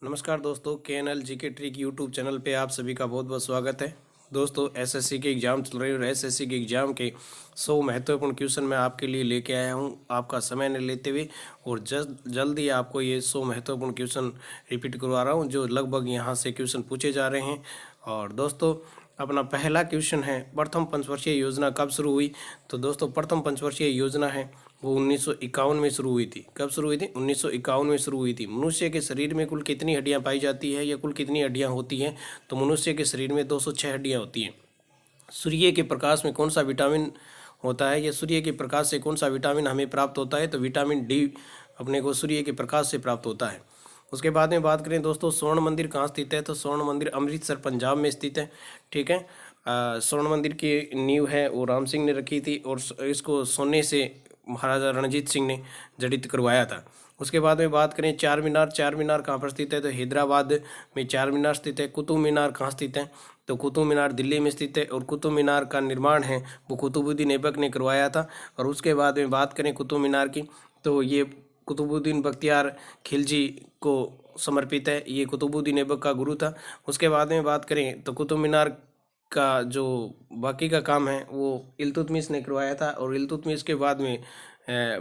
नमस्कार दोस्तों, KNL GK trick YouTube channel पे आप सभी का बहुत बहुत स्वागत है। दोस्तों, एसएससी के एग्ज़ाम चल रहे हैं और एसएससी के एग्ज़ाम के 100 महत्वपूर्ण क्वेश्चन मैं आपके लिए लेके आया हूं, आपका समय न लेते हुए। और जल्दी आपको ये 100 महत्वपूर्ण क्वेश्चन रिपीट करवा रहा हूं, जो लगभग यहां से क्वेश्चन पूछे जा रहे हैं। और दोस्तों, अपना पहला क्वेश्चन है, प्रथम पंचवर्षीय योजना कब शुरू हुई? तो दोस्तों, प्रथम पंचवर्षीय योजना है वो 1951 में शुरू हुई थी। कब शुरू हुई थी? 1951 में शुरू हुई थी। मनुष्य के शरीर में कुल कितनी हड्डियां पाई जाती है या कुल कितनी हड्डियां होती हैं? तो मनुष्य के शरीर में 206 हड्डियां होती हैं। सूर्य के प्रकाश में कौन सा विटामिन होता है या सूर्य के प्रकाश से कौन सा विटामिन हमें प्राप्त होता है? तो विटामिन डी अपने को सूर्य के प्रकाश से प्राप्त होता है। उसके बाद में बात करें दोस्तों, स्वर्ण मंदिर कहाँ स्थित है? तो स्वर्ण मंदिर अमृतसर पंजाब में स्थित है। ठीक है। स्वर्ण मंदिर की नींव है वो राम सिंह ने रखी थी और इसको सोने से महाराजा रणजीत सिंह ने जड़ित करवाया था। उसके बाद में बात करें चार मीनार, चार मीनार कहाँ पर स्थित है? तो हैदराबाद में चार मीनार स्थित है। कुतुब मीनार कहाँ स्थित है? तो कुतुब मीनार दिल्ली में स्थित है और कुतुब मीनार का निर्माण है वो कुतुबुद्दीन ऐबक ने करवाया था। और उसके बाद में बात करें कुतुब मीनार की, तो ये कुतुबुद्दीन बख्तियार खिलजी को समर्पित है। ये कुतुबुद्दीन ऐबक का गुरु था। उसके बाद में बात करें तो कुतुब मीनार का जो बाकी का काम है वो इल्तुतमिश ने करवाया था। और इल्तुतमिश के बाद में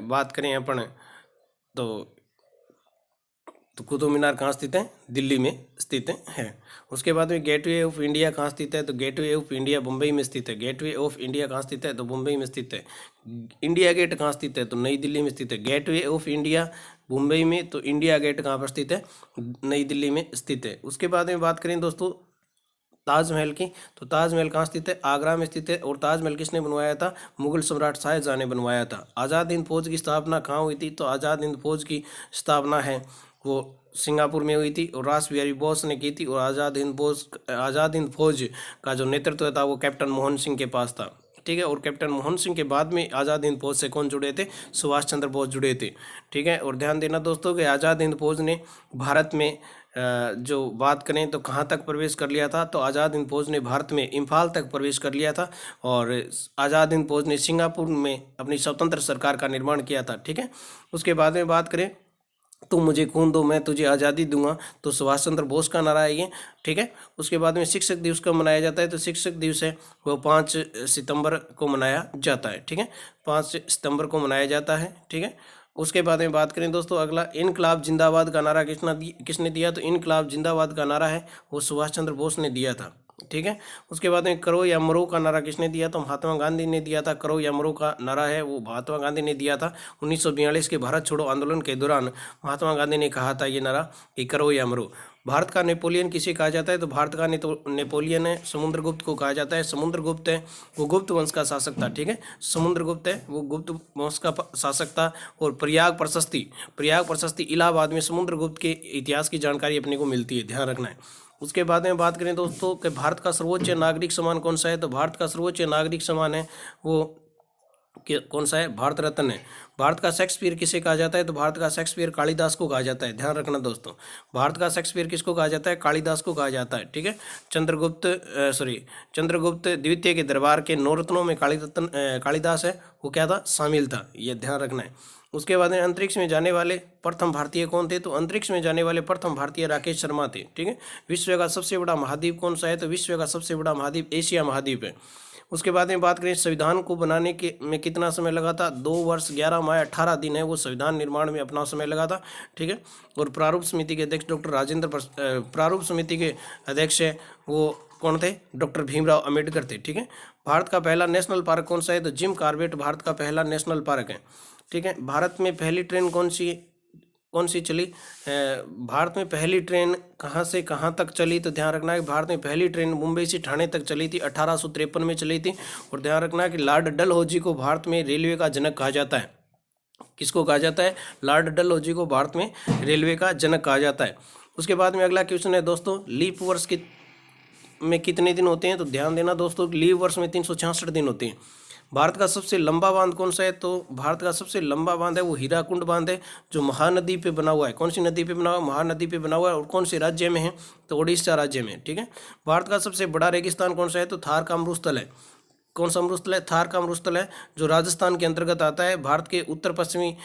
बात करें अपन तो कुतुब मीनार कहाँ स्थित है? दिल्ली में स्थित है। उसके बाद में गेटवे ऑफ इंडिया कहाँ स्थित है? तो गेटवे ऑफ इंडिया मुंबई में स्थित है। गेटवे ऑफ इंडिया कहाँ स्थित है? तो मुंबई में स्थित है। इंडिया गेट कहाँ स्थित है? तो नई दिल्ली में स्थित है। गेटवे ऑफ इंडिया मुंबई में, तो इंडिया गेट कहाँ पर स्थित है? नई दिल्ली में स्थित है। उसके बाद में बात करें दोस्तों ताजमहल की, तो ताजमहल कहाँ स्थित है? आगरा में स्थित है। और ताजमहल किसने बनवाया था? मुगल सम्राट शाहजहां ने बनवाया था। आज़ाद हिंद फौज की स्थापना कहाँ हुई थी? तो आज़ाद हिंद फौज की स्थापना है वो सिंगापुर में हुई थी और रास बिहारी बोस ने की थी। और आज़ाद हिंद फौज का जो नेतृत्व था वो कैप्टन मोहन सिंह के पास था। ठीक है। और कैप्टन मोहन सिंह के बाद में आज़ाद हिंद फौज से कौन जुड़े थे? सुभाष चंद्र बोस जुड़े थे। ठीक है। और ध्यान देना दोस्तों कि आज़ाद हिंद फौज ने भारत में जो बात करें तो कहाँ तक प्रवेश कर लिया था? तो आज़ाद हिंद फौज ने भारत में इम्फाल तक प्रवेश कर लिया था। और आज़ाद हिंद फौज ने सिंगापुर में अपनी स्वतंत्र सरकार का निर्माण किया था। ठीक है। उसके बाद में बात करें तू मुझे खून दो मैं तुझे आज़ादी दूंगा, तो सुभाष चंद्र बोस का नारा है ये। ठीक है। उसके बाद में शिक्षक दिवस कब मनाया जाता है? तो शिक्षक दिवस है वो 5 सितंबर को मनाया जाता है। ठीक है। 5 सितंबर को मनाया जाता है। ठीक है। उसके बाद में बात करें दोस्तों अगला, इनकलाब जिंदाबाद का नारा किसने दिया? तो इनकलाब जिंदाबाद का नारा है वो सुभाष चंद्र बोस ने दिया था। ठीक है। उसके बाद में करो या मरो का नारा किसने दिया? तो महात्मा गांधी ने दिया था। करो या मरो का नारा है वो महात्मा गांधी ने दिया था। 1942 के भारत छोड़ो आंदोलन के दौरान महात्मा गांधी ने कहा था ये नारा कि करो या मरो। भारत का नेपोलियन किसे कहा जाता है? तो भारत का नेपोलियन है समुद्रगुप्त को कहा जाता है। समुद्रगुप्त है वो गुप्त वंश का शासक था। ठीक है। समुद्रगुप्त है वो गुप्त वंश का शासक था। और प्रयाग प्रशस्ति इलाहाबाद में समुद्रगुप्त के इतिहास की जानकारी अपने को मिलती है, ध्यान रखना है। उसके बाद में बात करें दोस्तों कि भारत का सर्वोच्च नागरिक सम्मान कौन सा है? तो भारत का सर्वोच्च नागरिक सम्मान है वो कौन सा है? भारत रत्न है। भारत का शेक्सपियर किसे कहा जाता है? तो भारत का शेक्सपियर कालिदास को कहा जाता है। ध्यान रखना दोस्तों, भारत का शेक्सपियर किसको कहा जाता है? कालिदास को कहा जाता है। ठीक है। चंद्रगुप्त द्वितीय के दरबार के नौरत्नों में कालिदास है वो क्या था? शामिल था। ये ध्यान रखना है। उसके बाद में अंतरिक्ष में जाने वाले प्रथम भारतीय कौन थे? तो अंतरिक्ष में जाने वाले प्रथम भारतीय राकेश शर्मा थे। ठीक है। विश्व का सबसे बड़ा महाद्वीप कौन सा है? तो विश्व का सबसे बड़ा महाद्वीप एशिया महाद्वीप है। उसके बाद में बात करें संविधान को बनाने के में कितना समय लगा था? 2 वर्ष 11 माह 18 दिन है वो संविधान निर्माण में अपना समय लगा था। ठीक है। और प्रारूप समिति के अध्यक्ष प्रारूप समिति के अध्यक्ष है वो कौन थे? डॉक्टर भीमराव अम्बेडकर थे। ठीक है। भारत का पहला नेशनल पार्क कौन सा है? तो जिम कॉर्बेट भारत का पहला नेशनल पार्क है। ठीक है। भारत में पहली ट्रेन कौन सी चली? भारत में पहली ट्रेन कहाँ से कहाँ तक चली? तो ध्यान रखना है कि भारत में पहली ट्रेन मुंबई से ठाणे तक चली थी, 1853 में चली थी। और ध्यान रखना है कि लॉर्ड डलहौजी को भारत में रेलवे का जनक कहा जाता है। किसको कहा जाता है? लॉर्ड डलहौजी को भारत में रेलवे का जनक कहा जाता है। उसके बाद में अगला क्वेश्चन है दोस्तों, लीप वर्ष में कितने दिन होते हैं? तो ध्यान देना दोस्तों, लीप वर्ष में 366 दिन होते हैं। भारत का सबसे लंबा बांध कौन सा है? तो भारत का सबसे लंबा बांध है वो हीराकुंड बांध है जो महानदी पे बना हुआ है। कौन सी नदी पे बना हुआ है? महानदी पे बना हुआ है। और कौन से राज्य में है? तो उड़ीसा राज्य में। ठीक है। भारत का सबसे बड़ा रेगिस्तान कौन सा है? तो थार का मरुस्थल है। कौन सा मरुस्थल है? थार का मरुस्थल है, जो राजस्थान के अंतर्गत आता है, भारत के उत्तर पश्चिमी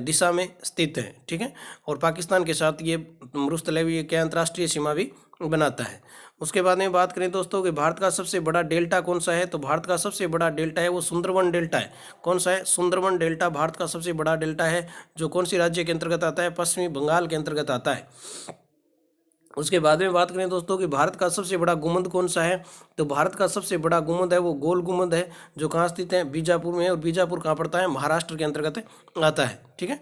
दिशा में स्थित है। ठीक है, और पाकिस्तान के साथ ये मरुस्थल है, ये क्या अंतर्राष्ट्रीय सीमा भी बनाता है। उसके बाद में बात करें दोस्तों कि भारत का सबसे बड़ा डेल्टा कौन सा है, तो भारत का सबसे बड़ा डेल्टा है वो सुंदरवन डेल्टा है। कौन सा है? सुंदरवन डेल्टा भारत का सबसे बड़ा डेल्टा है, जो कौन सी राज्य के अंतर्गत आता है? पश्चिमी बंगाल के अंतर्गत आता है। उसके बाद में बात करें दोस्तों कि भारत का सबसे बड़ा गुंबद कौन सा है, तो भारत का सबसे बड़ा गुंबद है वो गोल गुंबद है, जो कहाँ स्थित है? बीजापुर में। और बीजापुर कहाँ पड़ता है? महाराष्ट्र के अंतर्गत आता है। ठीक है,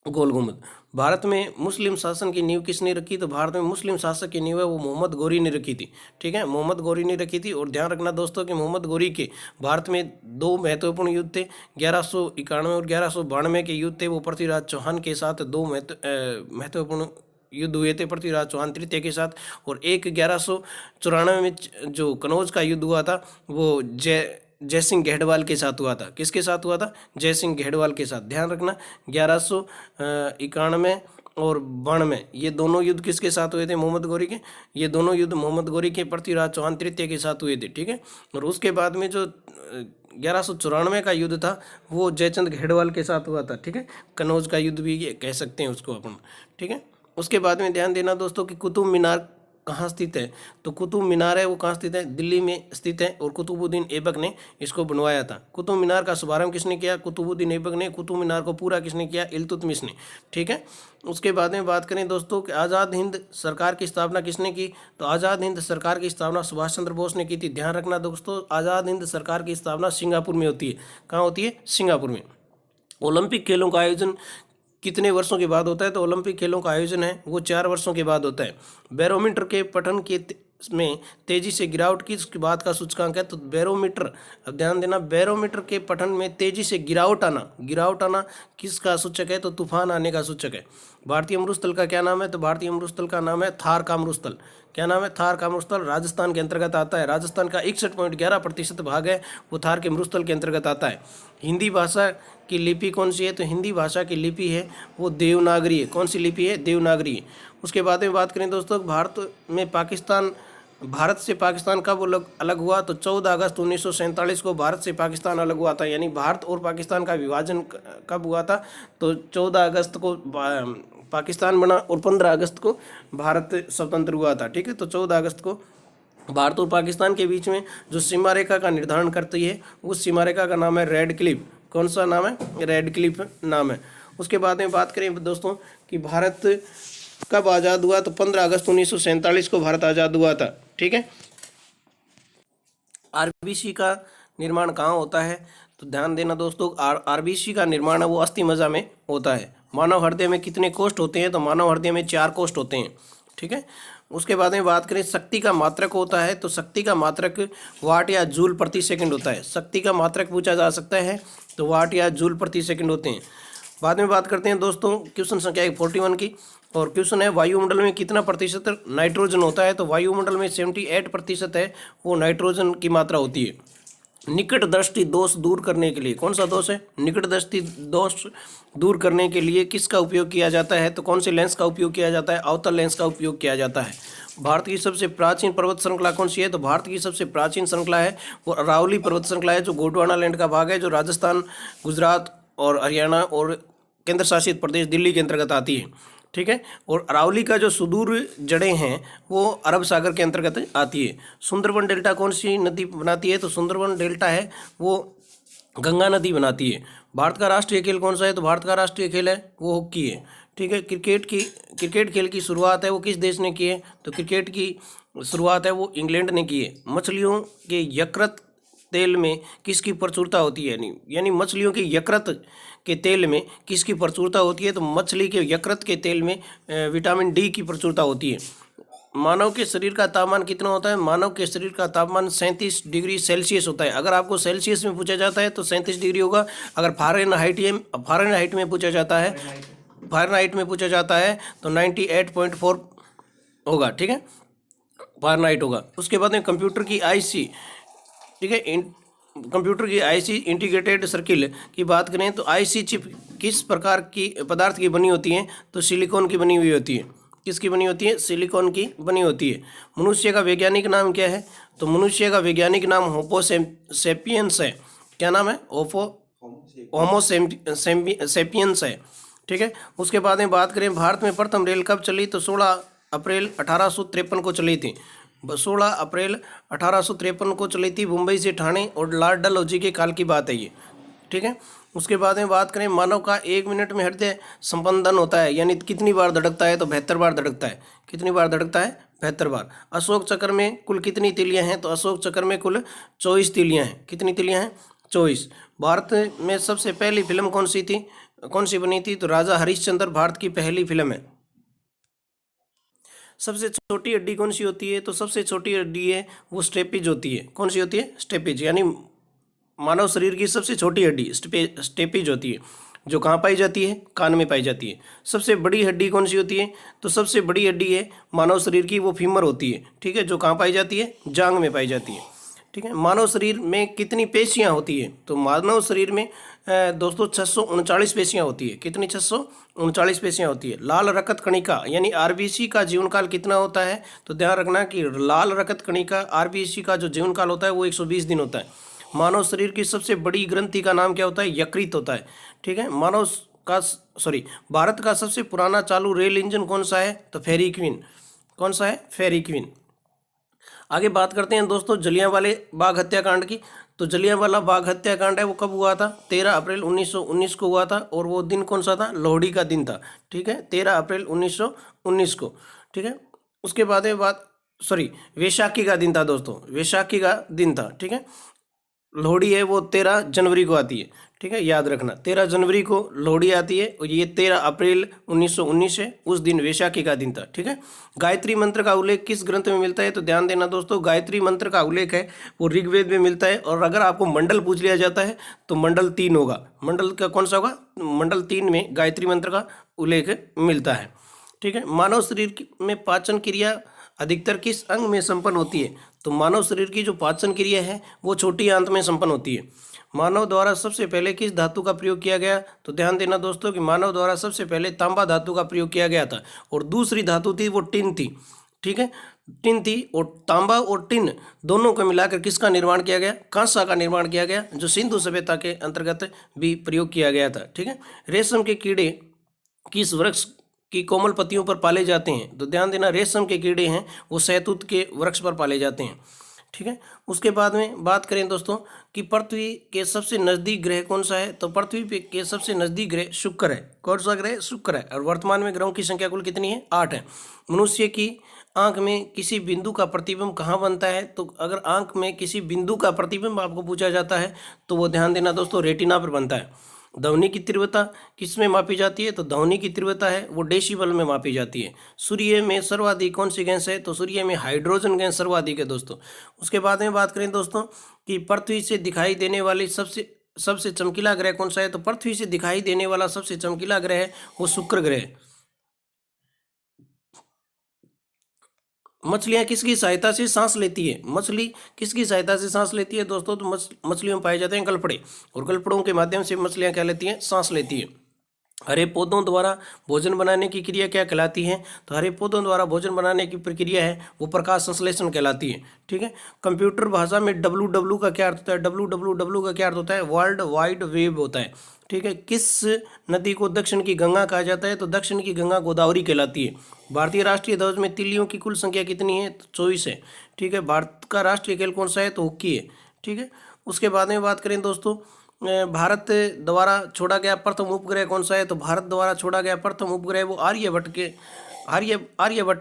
गोल गुंबद। भारत में मुस्लिम शासन की नींव किसने रखी, तो भारत में मुस्लिम शासक की नींव है वो मोहम्मद गौरी ने रखी थी। ठीक है, मोहम्मद गौरी ने रखी थी। और ध्यान रखना दोस्तों कि मोहम्मद गौरी के भारत में दो महत्वपूर्ण युद्ध थे, 1191 और 1192 के युद्ध थे, वो पृथ्वीराज चौहान के साथ दो महत्वपूर्ण युद्ध हुए थे, पृथ्वीराज चौहान तृतीय के साथ। और एक 1194 में जो कनौज का युद्ध हुआ था वो जयसिंह घेड़वाल के साथ हुआ था। किसके साथ हुआ था? जयसिंह घेड़वाल के साथ। ध्यान रखना 1191 और 92 ये दोनों युद्ध किसके साथ हुए थे? मोहम्मद गौरी के। ये दोनों युद्ध मोहम्मद गौरी के पृथ्वीराज चौहान तृतीय के साथ हुए थे। ठीक है, और उसके बाद में जो 1194 का युद्ध था वो जयचंद घेड़वाल के साथ हुआ था। ठीक है, कनौज का युद्ध भी ये कह सकते हैं उसको अपन। ठीक है, उसके बाद में ध्यान देना दोस्तों कि कुतुब मीनार कहाँ स्थित है, तो कुतुब मीनार है वो कहाँ स्थित है? दिल्ली में स्थित है। और कुतुबुद्दीन ऐबक ने इसको बनवाया था। कुतुब मीनार का शुभारंभ किसने किया? कुतुबुद्दीन ऐबक ने। कुतुब मीनार को पूरा किसने किया? इल्तुतमिश ने। ठीक है, उसके बाद में बात करें दोस्तों कि आज़ाद हिंद सरकार की स्थापना किसने की, तो आज़ाद हिंद सरकार की स्थापना सुभाष चंद्र बोस ने की थी। ध्यान रखना दोस्तों, आज़ाद हिंद सरकार की स्थापना सिंगापुर में होती है। कहाँ होती है? सिंगापुर में। ओलंपिक खेलों का आयोजन कितने वर्षों के बाद होता है, तो ओलंपिक खेलों का आयोजन है वो 4 वर्षों के बाद होता है। बैरोमीटर के पठन के में तेजी से गिरावट किस बात का सूचकांक है, तो बैरोमीटर, अब ध्यान देना, बैरोमीटर के पठन में तेजी से गिरावट आना किसका सूचक है, तो तूफान आने का सूचक है। भारतीय मरुस्थल का क्या नाम है, तो भारतीय मरुस्थल का नाम है थार का मरुस्थल। क्या नाम है? थार का मरुस्थल राजस्थान के अंतर्गत आता है। राजस्थान का 61.11% भाग है वो थार के मरुस्थल के अंतर्गत आता है। हिंदी भाषा की लिपि कौन सी है, तो हिंदी भाषा की लिपि है वो देवनागरी है। कौन सी लिपि है? देवनागरी है। उसके बाद में बात करें दोस्तों, भारत से पाकिस्तान कब अलग हुआ, तो 14 अगस्त 1947 को भारत से पाकिस्तान अलग हुआ था। यानी भारत और पाकिस्तान का विभाजन कब हुआ था, तो 14 अगस्त को पाकिस्तान बना और 15 अगस्त को भारत स्वतंत्र हुआ था। ठीक है, तो 14 अगस्त को भारत और पाकिस्तान के बीच में जो सीमा रेखा का निर्धारण करती है उस सीमा रेखा का नाम है रेड क्लिफ। कौन सा नाम है? रेड क्लिफ नाम है। उसके बाद में बात करें दोस्तों कि भारत कब आज़ाद हुआ, तो 15 अगस्त 1947 को भारत आज़ाद हुआ था। ठीक है, आरबीसी का निर्माण कहाँ होता है, तो ध्यान देना दोस्तों, आरबीसी का निर्माण वो अस्थि मज्जा में होता है। मानव हृदय में कितने कोष्ठ होते हैं, तो मानव हृदय में 4 कोष्ठ होते हैं। ठीक है, उसके बाद में बात करें शक्ति का मात्रक होता है, तो शक्ति का मात्रक वाट या जूल प्रति सेकंड होता है। शक्ति का मात्रक पूछा जा सकता है तो वाट या जूल प्रति सेकंड होते हैं। बाद में बात करते हैं दोस्तों क्वेश्चन संख्या 41 की, और क्वेश्चन है वायुमंडल में कितना प्रतिशत नाइट्रोजन होता है, तो वायुमंडल में 78% है वो नाइट्रोजन की मात्रा होती है। निकट दृष्टि दोष दूर करने के लिए, कौन सा दोष है? निकट दृष्टि दोष दूर करने के लिए किसका उपयोग किया जाता है, तो कौन से लेंस का उपयोग किया जाता है? अवतल लेंस का उपयोग किया जाता है। भारत की सबसे प्राचीन पर्वत श्रृंखला कौन सी है, तो भारत की सबसे प्राचीन श्रृंखला है वो अरावली पर्वत श्रृंखला है, जो गोंडवाना लैंड का भाग है, जो राजस्थान, गुजरात और हरियाणा और केंद्र शासित प्रदेश दिल्ली के अंतर्गत आती है। ठीक है, और अरावली का जो सुदूर जड़ें हैं वो अरब सागर के अंतर्गत आती है। सुंदरबन डेल्टा कौन सी नदी बनाती है, तो सुंदरबन डेल्टा है वो गंगा नदी बनाती है। भारत का राष्ट्रीय खेल कौन सा है, तो भारत का राष्ट्रीय खेल है वो हॉकी है। ठीक है, क्रिकेट खेल की शुरुआत है वो किस देश ने की है, तो क्रिकेट की शुरुआत है वो इंग्लैंड ने की है। मछलियों के यकृत तेल में किसकी प्रचुरता होती है, यानी मछलियों के यकृत के तेल में किसकी प्रचुरता होती है, तो मछली के यकृत के तेल में विटामिन डी की प्रचुरता होती है। मानव के शरीर का तापमान कितना होता है, मानव के शरीर का तापमान 37 डिग्री सेल्सियस होता है। अगर आपको सेल्सियस में पूछा जाता है तो 37 डिग्री होगा। अगर फारेनहाइट में पूछा जाता है तो 98.4 होगा। ठीक है, फारेनहाइट होगा। उसके बाद में कंप्यूटर की आईसी, ठीक है, कंप्यूटर की आईसी इंटीग्रेटेड सर्किल की बात करें तो आईसी चिप किस प्रकार की पदार्थ की बनी होती है, तो सिलिकॉन की बनी हुई होती है। किसकी बनी होती है? सिलिकॉन की बनी होती है। मनुष्य का वैज्ञानिक नाम क्या है? तो मनुष्य का वैज्ञानिक नाम होमो सेपियंस है। क्या नाम है? होमो सेपियंस है। ठीक है। उसके बाद में बात करें भारत में प्रथम रेल कब चली? तो 16 अप्रैल 1853 को चली थी। 16 अप्रैल 1853 को चली थी, मुंबई से ठाणे, और लॉर्ड डलहौजी के काल की बात है ये। ठीक है। उसके बाद में बात करें मानव का 1 मिनट में हृदय संपंदन होता है, यानी कितनी बार धड़कता है? तो 72 बार धड़कता है। कितनी बार धड़कता है? 72 बार। अशोक चक्र में कुल कितनी तीलियां हैं? तो अशोक चक्र में कुल 24 तीलियां हैं। कितनी तीलियां हैं? 24। भारत में सबसे पहली फिल्म कौन सी थी, कौन सी बनी थी? तो राजा हरिश्चंद्र भारत की पहली फिल्म है। सबसे छोटी हड्डी कौन सी होती है? तो सबसे छोटी हड्डी है वो स्टेपिज होती है। कौन सी होती है? स्टेपिज, यानी मानव शरीर की सबसे छोटी हड्डी स्टेपिज होती है, जो कहाँ पाई जाती है? कान में पाई जाती है। सबसे बड़ी हड्डी कौन सी होती है? तो सबसे बड़ी हड्डी है मानव शरीर की वो फीमर होती है। ठीक है, जो कहाँ पाई जाती है? जांग में पाई जाती है। ठीक है। मानव शरीर में कितनी पेशियां होती है? तो मानव शरीर में दोस्तों 639 पेशियां होती है। कितनी? 639 पेशियां होती है। लाल रक्त कणिका यानी आरबीसी का जीवन काल कितना होता है? तो ध्यान रखना कि लाल रक्त कणिका आरबीसी का जो जीवन काल होता है वो 120 दिन होता है। मानव शरीर की सबसे बड़ी ग्रंथि का नाम क्या होता है? यकृत होता है। ठीक है। भारत का सबसे पुराना चालू रेल इंजन कौन सा है? तो फेरी क्वीन। कौन सा है? फेरी क्वीन। आगे बात करते हैं दोस्तों जलियांवाला बाग हत्याकांड की। तो जलियांवाला बाग हत्याकांड है वो कब हुआ था? 13 अप्रैल 1919 को हुआ था, और वो दिन कौन सा था? लोहड़ी का दिन था। ठीक है, 13 अप्रैल 1919 को। ठीक है। उसके बाद में वैशाखी का दिन था दोस्तों, वैशाखी का दिन था। ठीक है। लोहड़ी है वो 13 जनवरी को आती है। ठीक है, याद रखना 13 जनवरी को लोहड़ी आती है, और ये 13 अप्रैल 1919 है, उस दिन वैशाखी का दिन था। ठीक है। गायत्री मंत्र का उल्लेख किस ग्रंथ में मिलता है? तो ध्यान देना दोस्तों, गायत्री मंत्र का उल्लेख है वो ऋग्वेद में मिलता है। और अगर आपको मंडल पूछ लिया जाता है तो मंडल 3 होगा। मंडल का कौन सा होगा? मंडल 3 में गायत्री मंत्र का उल्लेख मिलता है। ठीक है। मानव शरीर में पाचन क्रिया अधिकतर किस अंग में संपन्न होती है? तो मानव शरीर की जो पाचन क्रिया है वो छोटी आंत में संपन्न होती है। मानव द्वारा सबसे पहले किस धातु का प्रयोग किया गया? तो ध्यान देना दोस्तों कि मानव द्वारा सबसे पहले तांबा धातु का प्रयोग किया गया था, और दूसरी धातु थी वो टिन थी। ठीक है, टिन थी, और तांबा और टिन दोनों को मिलाकर किसका निर्माण किया गया? कांसा का निर्माण किया गया, जो सिंधु सभ्यता के अंतर्गत भी प्रयोग किया गया था। ठीक है। रेशम के कीड़े किस वृक्ष की कोमल पत्तियों पर पाले जाते हैं? तो ध्यान देना, रेशम के कीड़े हैं वो शहतूत के वृक्ष पर पाले जाते हैं। ठीक है। उसके बाद में बात करें दोस्तों कि पृथ्वी के सबसे नज़दीक ग्रह कौन सा है? तो पृथ्वी पे के सबसे नज़दीक ग्रह शुक्र है। कौन सा ग्रह? शुक्र है। और वर्तमान में ग्रहों की संख्या कुल कितनी है? 8 है। मनुष्य की आंख में किसी बिंदु का प्रतिबिंब कहाँ बनता है? तो अगर आंख में किसी बिंदु का प्रतिबिंब आपको पूछा जाता है तो वो ध्यान देना दोस्तों रेटिना पर बनता है। ध्वनि की तीव्रता किस में मापी जाती है? तो ध्वनि की तीव्रता है वो डेसिबल में मापी जाती है। सूर्य में सर्वाधिक कौन सी गैस है? तो सूर्य में हाइड्रोजन गैस सर्वाधिक है दोस्तों। उसके बाद में बात करें दोस्तों कि पृथ्वी से दिखाई देने वाली सबसे चमकीला ग्रह कौन सा है? तो पृथ्वी से दिखाई देने वाला सबसे चमकीला ग्रह है वो शुक्र ग्रह है। मछलियाँ किसकी सहायता से सांस लेती है? मछली किसकी सहायता से सांस लेती है दोस्तों? तो मछलियों में पाए जाते हैं गलफड़े, और गलफड़ों के माध्यम से मछलियाँ क्या लेती हैं? सांस लेती है। हरे पौधों द्वारा भोजन बनाने की क्रिया क्या कहलाती है? तो हरे पौधों द्वारा भोजन बनाने की प्रक्रिया है वो प्रकाश संश्लेषण कहलाती है। ठीक है। कंप्यूटर भाषा में WW का क्या अर्थ होता है? WWW का क्या अर्थ होता है? वर्ल्ड वाइड वेब होता है। ठीक है। किस नदी को दक्षिण की गंगा कहा जाता है? तो दक्षिण की गंगा गोदावरी कहलाती है। भारतीय राष्ट्रीय ध्वज में तिलियों की कुल संख्या कितनी है? तो 24 है। ठीक है। भारत का राष्ट्रीय खेल कौन सा है? तो हॉकी है। ठीक है। उसके बाद में बात करें दोस्तों भारत द्वारा छोड़ा गया प्रथम उपग्रह कौन सा है? तो भारत द्वारा छोड़ा गया प्रथम उपग्रह वो आर्यभट्ट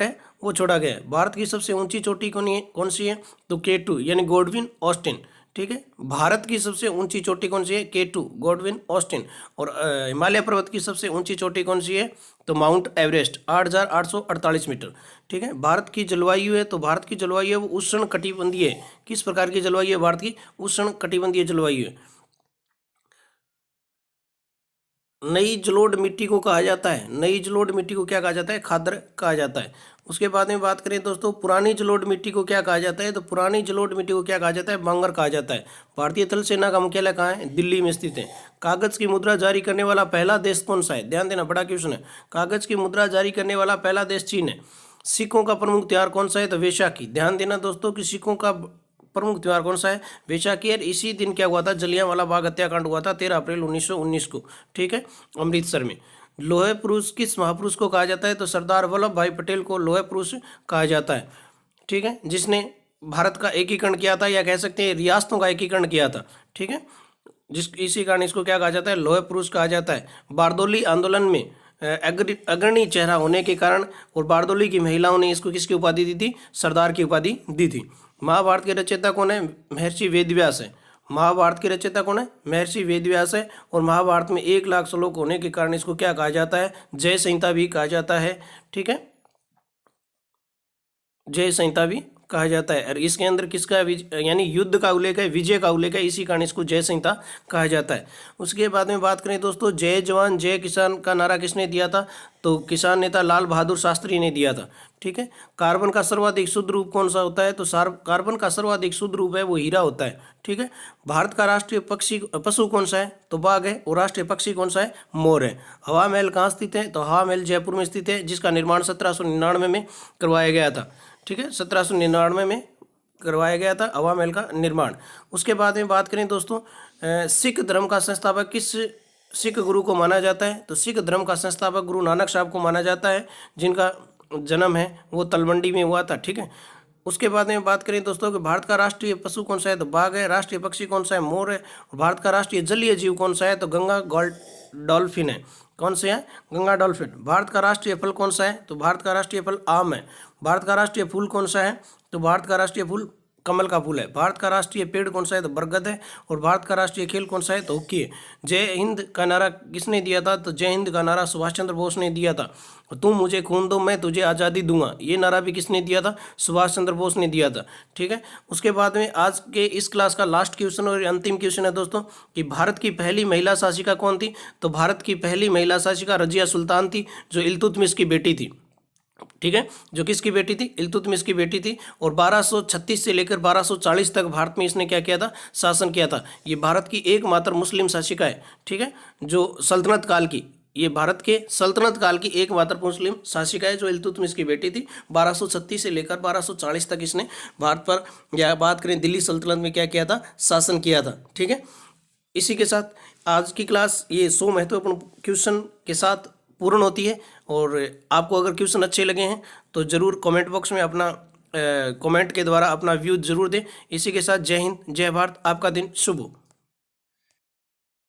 है, वो छोड़ा गया है। भारत की सबसे ऊंची चोटी कौन सी है? तो K2 यानी गॉडविन ऑस्टिन। ठीक है। भारत की सबसे ऊंची चोटी कौन सी है? K2 Godwin Austen. और हिमालय पर्वत की सबसे ऊंची चोटी कौन सी है? तो माउंट एवरेस्ट 8,848 मीटर। ठीक है। भारत की जलवायु है, तो भारत की जलवायु है वो उष्ण कटिबंधीय है। किस प्रकार की जलवायु है भारत की? उष्ण कटिबंधीय जलवायु है। नई जलोढ़ मिट्टी को कहा जाता है, नई जलोढ़ मिट्टी को क्या कहा जाता है, खादर कहा जाता है। उसके बाद में बात करें दोस्तों पुरानी जलोढ़ मिट्टी को क्या कहा जाता है, तो पुरानी जलोढ़ मिट्टी को क्या कहा जाता है, बांगर कहा जाता है। भारतीय थल सेना का मुख्यालय कहाँ है, दिल्ली में स्थित है। कागज की मुद्रा जारी करने वाला पहला देश कौन सा है, ध्यान देना, बड़ा क्वेश्चन है। कागज की मुद्रा जारी करने वाला पहला देश चीन है। सिखों का प्रमुख त्योहार कौन सा है, तो वैशाखी। ध्यान देना दोस्तों कि सिखों का प्रमुख त्योहार कौन सा है, वैशाखी। और इसी दिन क्या हुआ था, जलियांवाला बाग हत्याकांड हुआ था 13 अप्रैल 1919 को, ठीक है, अमृतसर में। लोहे पुरुष किस महापुरुष को कहा जाता है, तो सरदार वल्लभ भाई पटेल को लोहे पुरुष कहा जाता है, ठीक है, जिसने भारत का एकीकरण किया था, या कह सकते हैं रियासतों का एकीकरण किया था, ठीक है, इसी कारण इसको क्या कहा जाता है, लोहे पुरुष कहा जाता है। बारदोली आंदोलन में अग्रणी चेहरा होने के कारण और बारदोली की महिलाओं ने इसको किसकी उपाधि दी थी, सरदार की उपाधि दी थी। महाभारत के रचयिता कौन है, महर्षि वेदव्यास है। महाभारत के रचयिता कौन है, महर्षि वेदव्यास है। और महाभारत में 1,00,000 श्लोक होने के कारण इसको क्या कहा जाता है, जय संहिता भी कहा जाता है, ठीक है, जय संहिता भी कहा जाता है। और इसके अंदर किसका यानी युद्ध का उल्लेख है, विजय का उल्लेख है, इसी कारण इसको जय संहिता कहा जाता है। उसके बाद में बात करें दोस्तों, जय जवान जय किसान का नारा किसने दिया था, तो किसान नेता लाल बहादुर शास्त्री ने दिया था, ठीक है। कार्बन का सर्वाधिक शुद्ध रूप कौन सा होता है, तो कार्बन का सर्वाधिक शुद्ध रूप है वो हीरा होता है, ठीक है। भारत का राष्ट्रीय पशु कौन सा है, तो बाघ है। और राष्ट्रीय पक्षी कौन सा है, मोर है। हवा महल कहाँ स्थित है, तो हवा महल जयपुर में स्थित है, जिसका निर्माण 1799 में करवाया गया था, ठीक है, 1799 में करवाया गया था हवा महल का निर्माण। उसके बाद में बात करें दोस्तों, सिख धर्म का संस्थापक किस सिख गुरु को माना जाता है, तो सिख धर्म का संस्थापक गुरु नानक साहब को माना जाता है, जिनका जन्म है वो तलवंडी में हुआ था, ठीक है। उसके बाद में बात करें दोस्तों कि भारत का राष्ट्रीय पशु कौन सा है, तो बाघ है। राष्ट्रीय पक्षी कौन सा है, मोर है। और भारत का राष्ट्रीय जलीय जीव कौन सा है, तो गंगा डॉल्फिन है। कौन से है, गंगा डॉल्फिन। भारत का राष्ट्रीय फल कौन सा है, तो भारत का राष्ट्रीय फल आम है। भारत का राष्ट्रीय फूल कौन सा है, तो भारत का राष्ट्रीय फूल कमल का फूल है। भारत का राष्ट्रीय पेड़ कौन सा है, तो बरगद है। और भारत का राष्ट्रीय खेल कौन सा है, तो हॉकी है। जय हिंद का नारा किसने दिया था, तो जय हिंद का नारा सुभाष चंद्र बोस ने दिया था। तुम मुझे खून दो मैं तुझे आज़ादी दूंगा, ये नारा भी किसने दिया था, सुभाष चंद्र बोस ने दिया था, ठीक है। उसके बाद में आज के इस क्लास का लास्ट क्वेश्चन और अंतिम क्वेश्चन है दोस्तों कि भारत की पहली महिला शासिका कौन थी, तो भारत की पहली महिला शासिका रजिया सुल्तान थी, जो इल्तुतमिश की बेटी थी, ठीक है, जो किसकी बेटी थी, इल्तुतमिश की बेटी थी। और 1236 से लेकर 1240 तक भारत में इसने क्या किया था, शासन किया था। ये भारत की एकमात्र मुस्लिम शासिका है, ठीक है, जो सल्तनत काल की, ये भारत के सल्तनत काल की एकमात्र मुस्लिम शासिका है, जो इल्तुतमिश की बेटी थी। 1236 से लेकर 1240 तक इसने भारत पर, या बात करें दिल्ली सल्तनत में क्या किया था, शासन किया था, ठीक है। इसी के साथ आज की क्लास ये 100 महत्वपूर्ण क्वेश्चन के साथ पूर्ण होती है। और आपको अगर क्वेश्चन अच्छे लगे हैं तो ज़रूर कमेंट बॉक्स में अपना कमेंट के द्वारा अपना व्यू जरूर दें। इसी के साथ जय हिंद जय भारत, आपका दिन शुभ हो।